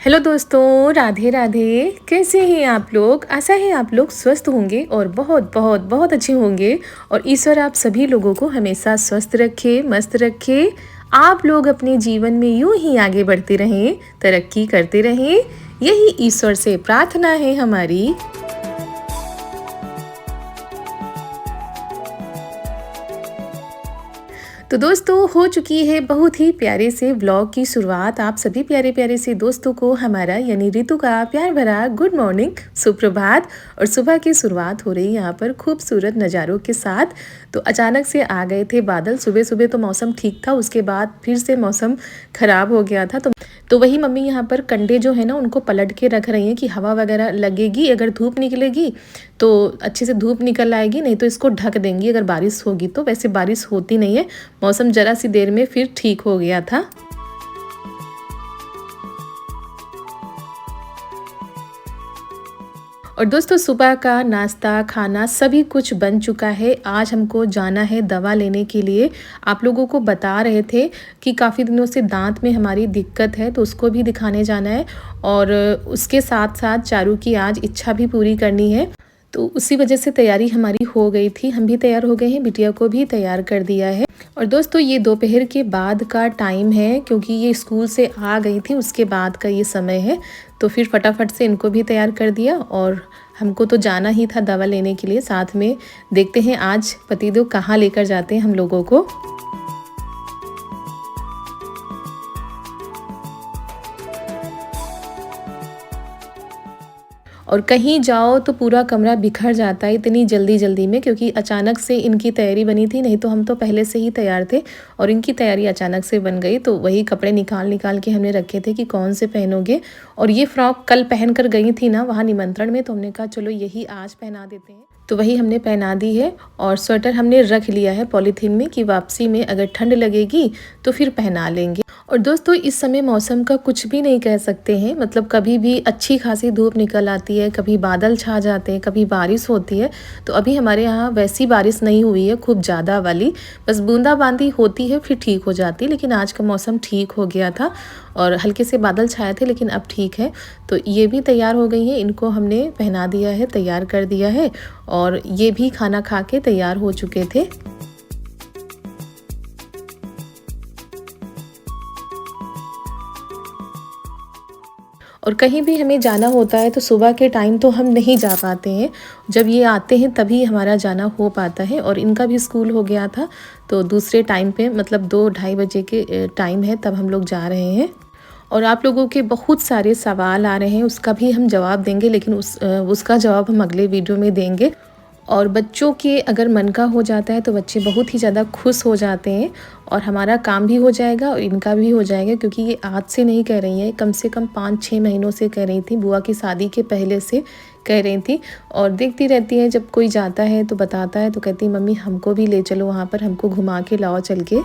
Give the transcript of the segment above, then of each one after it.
Hello दोस्तों, राधे राधे। कैसे हैं आप लोग? आशा है आप लोग स्वस्थ होंगे और बहुत बहुत बहुत अच्छे होंगे। और ईश्वर आप सभी लोगों को हमेशा स्वस्थ रखे, मस्त रखे। आप लोग अपने जीवन में यूं ही आगे बढ़ते रहें, तरक्की करते रहें, यही ईश्वर से प्रार्थना है हमारी। तो दोस्तों, हो चुकी है बहुत ही प्यारे से व्लॉग की शुरुआत। आप सभी प्यारे प्यारे से दोस्तों को हमारा यानी ऋतु का प्यार भरा गुड मॉर्निंग, सुप्रभात। और सुबह की शुरुआत हो रही है यहाँ पर खूबसूरत नज़ारों के साथ। तो अचानक से आ गए थे बादल। सुबह सुबह तो मौसम ठीक था, उसके बाद फिर से मौसम ख़राब हो गया था। तो वही मम्मी यहाँ पर कंडे जो है ना उनको पलट के रख रही हैं कि हवा वगैरह लगेगी, अगर धूप निकलेगी तो अच्छे से धूप निकल आएगी, नहीं तो इसको ढक देंगी अगर बारिश होगी तो। वैसे बारिश होती नहीं है, मौसम ज़रा सी देर में फिर ठीक हो गया था। और दोस्तों, सुबह का नाश्ता खाना सभी कुछ बन चुका है। आज हमको जाना है दवा लेने के लिए। आप लोगों को बता रहे थे कि काफ़ी दिनों से दांत में हमारी दिक्कत है, तो उसको भी दिखाने जाना है। और उसके साथ साथ चारू की आज इच्छा भी पूरी करनी है, तो उसी वजह से तैयारी हमारी हो गई थी। हम भी तैयार हो गए हैं, बिटिया को भी तैयार कर दिया है। और दोस्तों, ये दोपहर के बाद का टाइम है, क्योंकि ये स्कूल से आ गई थी उसके बाद का ये समय है। तो फिर फटाफट से इनको भी तैयार कर दिया और हमको तो जाना ही था दवा लेने के लिए। साथ में देखते हैं आज पतिदेव कहाँ लेकर जाते हैं हम लोगों को। और कहीं जाओ तो पूरा कमरा बिखर जाता है इतनी जल्दी जल्दी में, क्योंकि अचानक से इनकी तैयारी बनी थी। नहीं तो हम तो पहले से ही तैयार थे और इनकी तैयारी अचानक से बन गई। तो वही कपड़े निकाल निकाल के हमने रखे थे कि कौन से पहनोगे। और ये फ्रॉक कल पहन कर गई थी ना वहाँ निमंत्रण में, तो हमने कहा चलो यही आज पहना देते हैं। तो वही हमने पहना दी है। और स्वेटर हमने रख लिया है पॉलीथीन में कि वापसी में अगर ठंड लगेगी तो फिर पहना लेंगे। और दोस्तों, इस समय मौसम का कुछ भी नहीं कह सकते हैं। मतलब कभी भी अच्छी खासी धूप निकल आती है, कभी बादल छा जाते हैं, कभी बारिश होती है। तो अभी हमारे यहाँ वैसी बारिश नहीं हुई है खूब ज़्यादा वाली, बस बूंदाबांदी होती है फिर ठीक हो जाती है। लेकिन आज का मौसम ठीक हो गया था और हल्के से बादल छाए थे, लेकिन अब ठीक है। तो ये भी तैयार हो गई हैं, इनको हमने पहना दिया है, तैयार कर दिया है। और ये भी खाना खा के तैयार हो चुके थे। और कहीं भी हमें जाना होता है तो सुबह के टाइम तो हम नहीं जा पाते हैं, जब ये आते हैं तभी हमारा जाना हो पाता है। और इनका भी स्कूल हो गया था, तो दूसरे टाइम पे मतलब 2-2:30 बजे के टाइम है तब हम लोग जा रहे हैं। और आप लोगों के बहुत सारे सवाल आ रहे हैं, उसका भी हम जवाब देंगे, लेकिन उसका जवाब हम अगले वीडियो में देंगे। और बच्चों के अगर मन का हो जाता है तो बच्चे बहुत ही ज़्यादा खुश हो जाते हैं और हमारा काम भी हो जाएगा और इनका भी हो जाएगा। क्योंकि ये आज से नहीं कह रही हैं, कम से कम 5-6 महीनों से कह रही थी, बुआ की शादी के पहले से कह रही थी। और देखती रहती है, जब कोई जाता है तो बताता है तो कहती मम्मी हमको भी ले चलो वहाँ पर, हमको घुमा के लाओ चल के।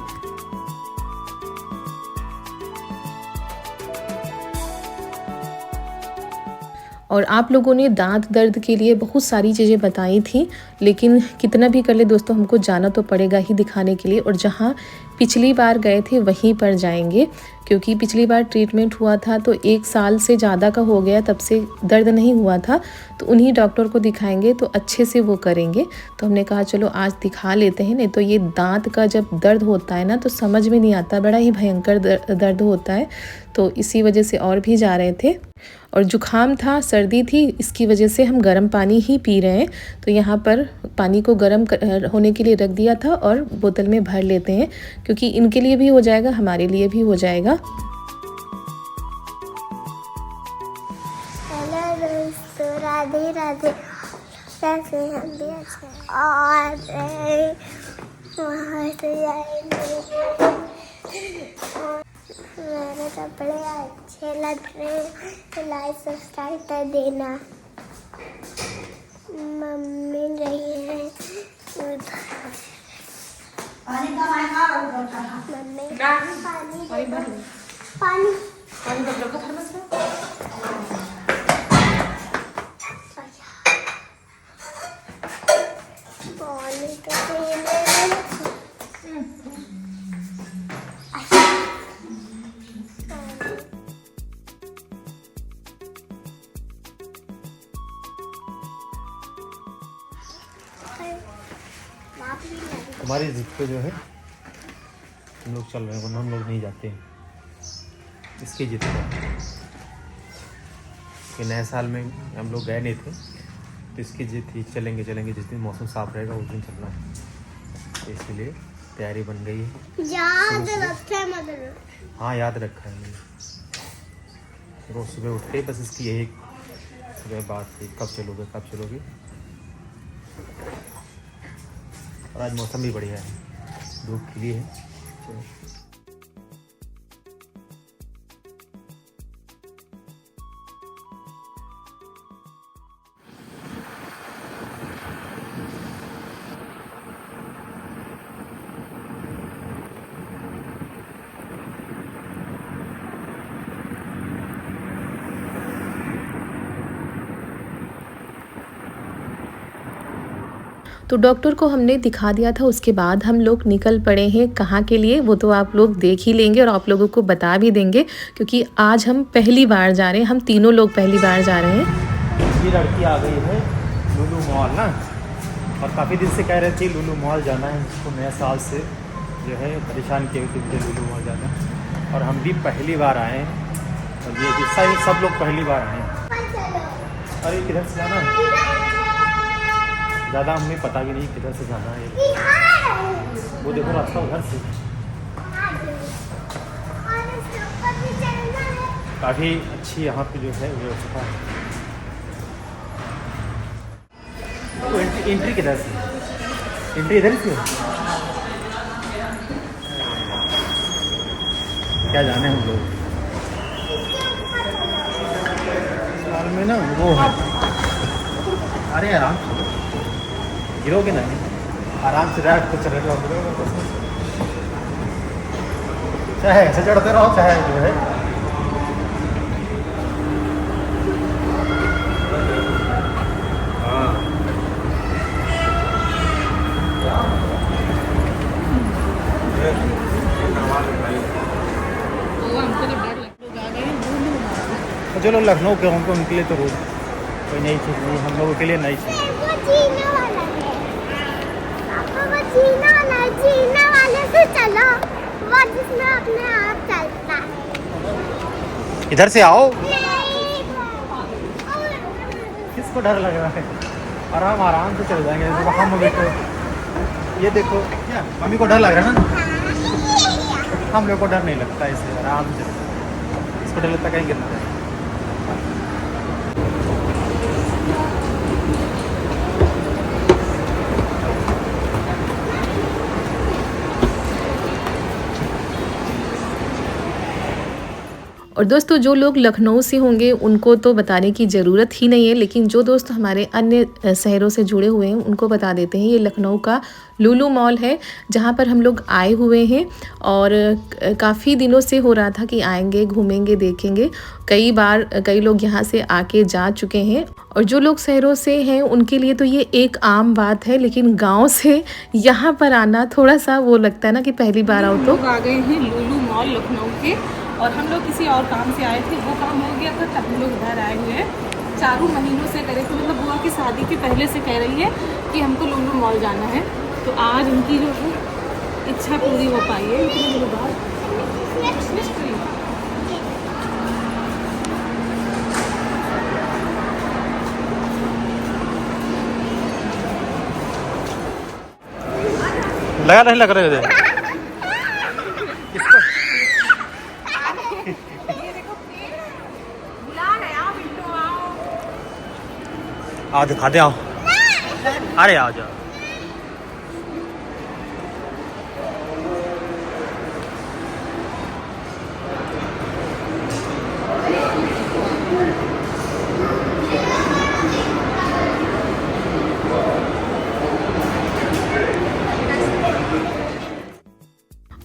और आप लोगों ने दांत दर्द के लिए बहुत सारी चीज़ें बताई थी, लेकिन कितना भी कर ले दोस्तों हमको जाना तो पड़ेगा ही दिखाने के लिए। और जहाँ पिछली बार गए थे वहीं पर जाएंगे, क्योंकि पिछली बार ट्रीटमेंट हुआ था तो 1 साल से ज़्यादा का हो गया, तब से दर्द नहीं हुआ था, तो उन्हीं डॉक्टर को दिखाएंगे तो अच्छे से वो करेंगे। तो हमने कहा चलो आज दिखा लेते हैं, नहीं तो ये दांत का जब दर्द होता है ना तो समझ में नहीं आता, बड़ा ही भयंकर दर्द होता है। तो इसी वजह से और भी जा रहे थे। और जुखाम था, सर्दी थी, इसकी वजह से हम गर्म पानी ही पी रहे हैं। तो यहाँ पर पानी को गर्म होने के लिए रख दिया था और बोतल में भर लेते हैं, क्योंकि इनके लिए भी हो जाएगा, हमारे लिए भी हो जाएगा। हेलो दोस्तों, राधे राधे। कैसे हैं हम भी अच्छे हैं। और वहाँ से जाएंगे। मेरे कपड़े अच्छे लग रहे हैं तो लाइक सब्सक्राइब कर देना। मम्मी गई है उधर। मम्मी पानी हमारी जिद पे जो है हम लोग चल रहे हैं, वरना हम लोग नहीं जाते हैं। इसकी जिद पे कि नए साल में हम लोग गए नहीं थे, तो इसकी जिद थी चलेंगे चलेंगे, जिस दिन मौसम साफ रहेगा उस दिन चलना है। तो इसलिए तैयारी बन गई है। याद रखा है मतलब? हाँ याद रखा है मैंने। रोज सुबह उठ के बस इसकी यही सुबह बात थी, कब चलोगे कब चलोगे। और आज मौसम भी बढ़िया है, धूप खिली है। चलो। तो डॉक्टर को हमने दिखा दिया था, उसके बाद हम लोग निकल पड़े हैं कहाँ के लिए वो तो आप लोग देख ही लेंगे और आप लोगों को बता भी देंगे, क्योंकि आज हम पहली बार जा रहे हैं, हम तीनों लोग पहली बार जा रहे हैं। ये लड़की आ गई है लुलु मॉल ना, और काफ़ी दिन से कह रही थी लुलु मॉल जाना है। इसको नए साल से जो है परेशान किए थे मुझे लुलु मॉल जाना, और हम भी पहली बार आए हैं। और ये सब लोग पहली बार आए हैं। अरे किधर से जाना है? ज़्यादा हमें पता भी नहीं किधर से जाना है। वो देखो रास्ता उधर से। काफ़ी अच्छी यहाँ पे जो है व्यवस्था है। तो एंट्री किधर से? एंट्री इधर से क्या जाने हम लोग। साल में ना वो है, अरे आराम से गिरोगे नहीं, आराम से रैक पे चले जाओ। चाहे ऐसे चढ़ते रहो चाहे जो है चलो लखनऊ के हमको उनके लिए तो रोज कोई नई चीज़ नहीं, हम लोगों के लिए नई चीज़। जीना वाले से चलो, वो जिसमें अपने आप चलता है। इधर से आओ। किसको डर लग रहा है? आराम आराम से चल जाएंगे। हम देखो, ये देखो क्या मम्मी को डर लग रहा है ना, हम लोग को डर नहीं लगता, इसलिए आराम से। इसको डर लगता कहीं गिरना है। और दोस्तों जो लोग लखनऊ से होंगे उनको तो बताने की ज़रूरत ही नहीं है, लेकिन जो दोस्त हमारे अन्य शहरों से जुड़े हुए हैं उनको बता देते हैं। ये लखनऊ का लुलु मॉल है जहाँ पर हम लोग आए हुए हैं और काफ़ी दिनों से हो रहा था कि आएंगे, घूमेंगे, देखेंगे। कई बार कई लोग यहाँ से आके जा चुके हैं और जो लोग शहरों से हैं उनके लिए तो ये एक आम बात है, लेकिन गांव से यहाँ पर आना थोड़ा सा वो लगता है ना कि पहली बार आओ। तो आ गए हैं लुलु मॉल लखनऊ के, और हम लोग किसी और काम से आए थे, वो काम हो गया था तब हम लोग इधर आए हुए हैं। 4 महीनों से करे थे, मतलब बुआ की शादी के पहले से कह रही है कि हमको लुलु मॉल जाना है, तो आज उनकी जो है इच्छा पूरी हो पाई है। इतने दिनों बाद लगा नहीं लग रहे थे आओ दिखाते आओ। अरे आ जाओ।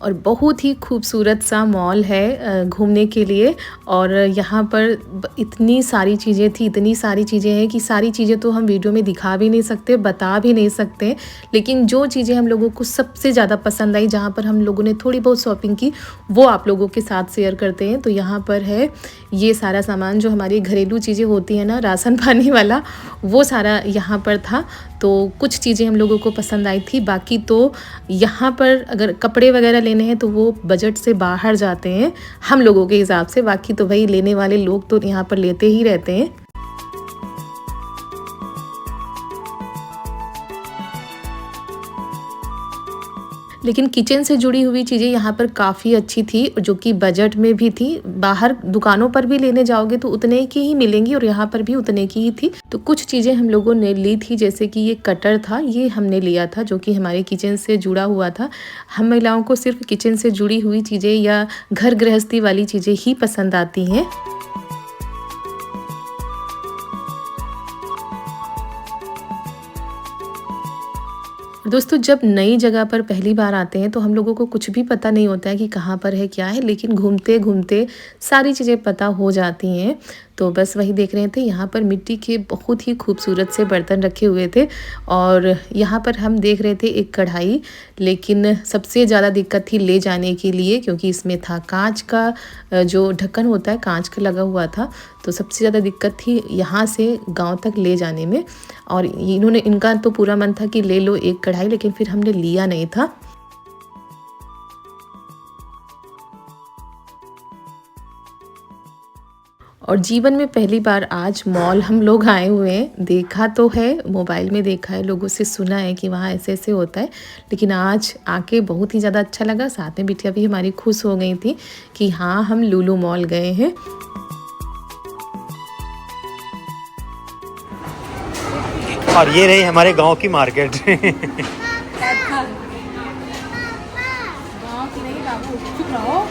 और बहुत ही खूबसूरत सा मॉल है घूमने के लिए। और यहाँ पर इतनी सारी चीज़ें थी, इतनी सारी चीज़ें हैं कि सारी चीज़ें तो हम वीडियो में दिखा भी नहीं सकते, बता भी नहीं सकते। लेकिन जो चीज़ें हम लोगों को सबसे ज़्यादा पसंद आई, जहाँ पर हम लोगों ने थोड़ी बहुत शॉपिंग की, वो आप लोगों के साथ शेयर करते हैं। तो यहाँ पर है ये सारा सामान जो हमारी घरेलू चीज़ें होती हैं ना, राशन पानी वाला, वो सारा यहाँ पर था। तो कुछ चीज़ें हम लोगों को पसंद आई थी। बाकी तो यहाँ पर अगर कपड़े वगैरह लेने हैं तो वो बजट से बाहर जाते हैं हम लोगों के हिसाब से। बाकी तो भाई लेने वाले लोग तो यहाँ पर लेते ही रहते हैं। लेकिन किचन से जुड़ी हुई चीज़ें यहाँ पर काफ़ी अच्छी थी, जो कि बजट में भी थी। बाहर दुकानों पर भी लेने जाओगे तो उतने की ही मिलेंगी और यहाँ पर भी उतने की ही थी। तो कुछ चीज़ें हम लोगों ने ली थी, जैसे कि ये कटर था, ये हमने लिया था जो कि हमारे किचन से जुड़ा हुआ था। हम महिलाओं को सिर्फ किचन से जुड़ी हुई चीज़ें या घर गृहस्थी वाली चीज़ें ही पसंद आती हैं। दोस्तों जब नई जगह पर पहली बार आते हैं तो हम लोगों को कुछ भी पता नहीं होता है कि कहाँ पर है, क्या है, लेकिन घूमते घूमते सारी चीज़ें पता हो जाती हैं। तो बस वही देख रहे थे। यहाँ पर मिट्टी के बहुत ही खूबसूरत से बर्तन रखे हुए थे और यहाँ पर हम देख रहे थे एक कढ़ाई, लेकिन सबसे ज़्यादा दिक्कत थी ले जाने के लिए, क्योंकि इसमें था कांच का जो ढक्कन होता है, कांच का लगा हुआ था। तो सबसे ज़्यादा दिक्कत थी यहाँ से गांव तक ले जाने में। और इनका तो पूरा मन था कि ले लो एक कढ़ाई, लेकिन फिर हमने लिया नहीं था। और जीवन में पहली बार आज मॉल हम लोग आए हुए हैं। देखा तो है, मोबाइल में देखा है, लोगों से सुना है कि वहाँ ऐसे ऐसे होता है, लेकिन आज आके बहुत ही ज़्यादा अच्छा लगा। साथ में बिटिया भी हमारी खुश हो गई थी कि हाँ हम लुलु मॉल गए हैं। और ये रही हमारे गांव की मार्केट। गाँव की नहीं बाबू, चुप रहो।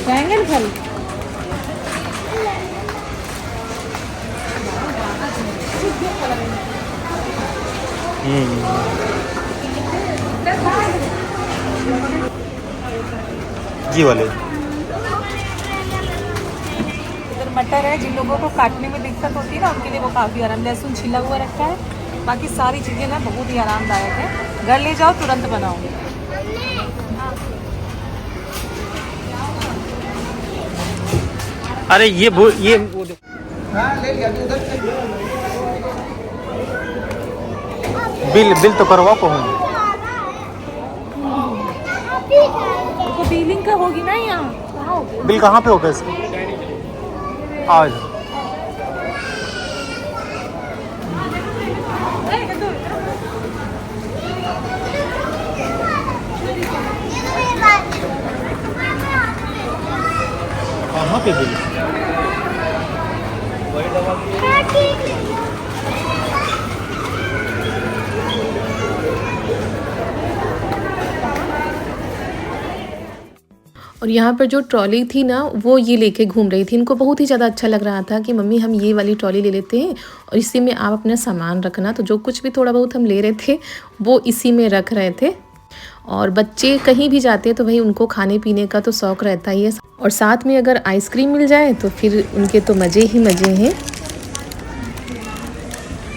बैंगन फल जी वाले। इधर मटर है, जिन लोगों को काटने में दिक्कत होती है ना उनके लिए वो काफ़ी आराम। लहसुन छिला हुआ रखा है, बाकी सारी चीज़ें ना बहुत ही आरामदायक है। घर ले जाओ, तुरंत बनाओ। अरे ये बिल तो करवा को हूँ। तो बिलिंग का होगी ना यहाँ। बिल कहाँ पे होगा इसका? आज कहाँ पे बिल? और यहाँ पर जो ट्रॉली थी ना वो ये लेके घूम रही थी। इनको बहुत ही ज़्यादा अच्छा लग रहा था कि मम्मी हम ये वाली ट्रॉली ले लेते हैं और इसी में आप अपना सामान रखना। तो जो कुछ भी थोड़ा बहुत हम ले रहे थे वो इसी में रख रहे थे। और बच्चे कहीं भी जाते हैं तो भाई उनको खाने पीने का तो शौक़ रहता ही है, और साथ में अगर आइसक्रीम मिल जाए तो फिर उनके तो मज़े ही मज़े हैं।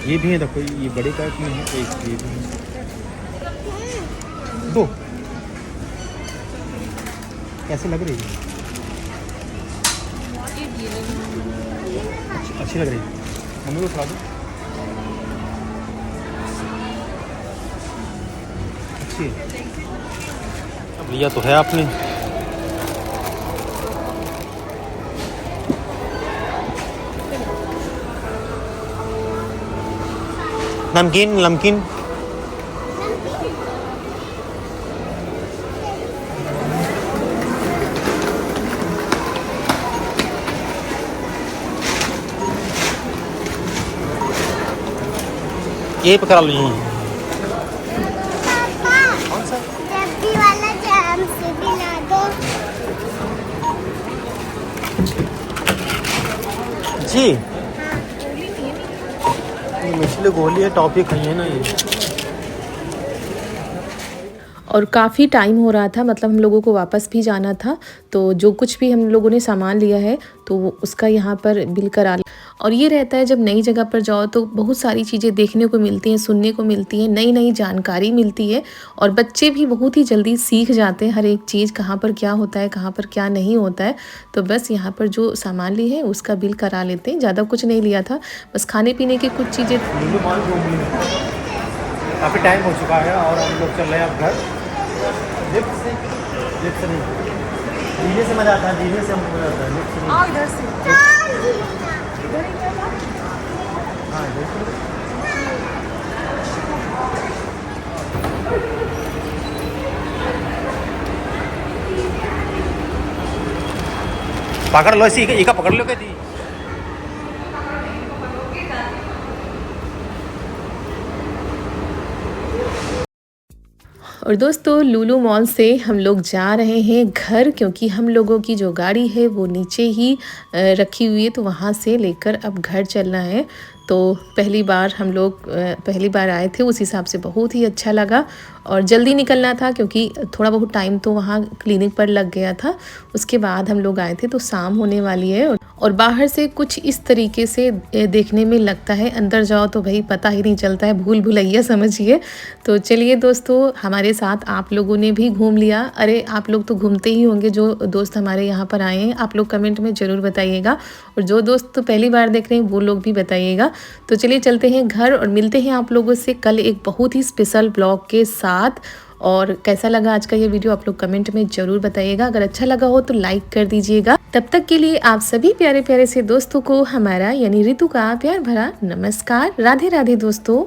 ये भी है, देखो ये बड़े पैक में है, एक ये भी है, दो कैसे लग रही है? अच्छी लग रही है, मम्मी को खिला दो। अच्छी है, अब लिया तो है आपने। नमकीन नमकीन ये पकड़ा लीजिए। कौन सा? डब्बी वाला जैम से भी ला दो। जी ये मछली गोली है, टॉफी खाई है ना ये। और काफ़ी टाइम हो रहा था, मतलब हम लोगों को वापस भी जाना था। तो जो कुछ भी हम लोगों ने सामान लिया है तो उसका यहाँ पर बिल करा। और ये रहता है जब नई जगह पर जाओ तो बहुत सारी चीज़ें देखने को मिलती हैं, सुनने को मिलती हैं, नई नई जानकारी मिलती है। और बच्चे भी बहुत ही जल्दी सीख जाते हैं हर एक चीज़, कहाँ पर क्या होता है, कहाँ पर क्या नहीं होता है। तो बस यहाँ पर जो सामान लिए हैं उसका बिल करा लेते हैं। ज़्यादा कुछ नहीं लिया था, बस खाने पीने की कुछ चीज़ें। काफ़ी टाइम हो चुका है और हम लोग चल रहे हैं अब घर। लिफ्ट से नहीं, धीरे से मज़ा आता है, धीरे से हम मज़ा आता है, लिफ्ट से नहीं। इधर से हाँ इधर से। पकड़ लो, इसी का पकड़ लो कहती। और दोस्तों लुलु मॉल से हम लोग जा रहे हैं घर, क्योंकि हम लोगों की जो गाड़ी है वो नीचे ही रखी हुई है, तो वहाँ से लेकर अब घर चलना है। तो पहली बार आए थे, उस हिसाब से बहुत ही अच्छा लगा। और जल्दी निकलना था क्योंकि थोड़ा बहुत टाइम तो वहाँ क्लिनिक पर लग गया था। उसके बाद हम लोग आए थे तो शाम होने वाली है। और बाहर से कुछ इस तरीके से देखने में लगता है, अंदर जाओ तो भाई पता ही नहीं चलता है, भूल भुलैया समझिए। तो चलिए दोस्तों, हमारे साथ आप लोगों ने भी घूम लिया। अरे आप लोग तो घूमते ही होंगे, जो दोस्त हमारे यहाँ पर आए हैं आप लोग कमेंट में ज़रूर बताइएगा, और जो दोस्त तो पहली बार देख रहे हैं वो लोग भी बताइएगा। तो चलिए चलते हैं घर और मिलते हैं आप लोगों से कल एक बहुत ही स्पेशल ब्लॉग के साथ। और कैसा लगा आज का ये वीडियो आप लोग कमेंट में ज़रूर बताइएगा। अगर अच्छा लगा हो तो लाइक कर दीजिएगा। तब तक के लिए आप सभी प्यारे प्यारे से दोस्तों को हमारा यानी ऋतु का प्यार भरा नमस्कार। राधे राधे दोस्तों।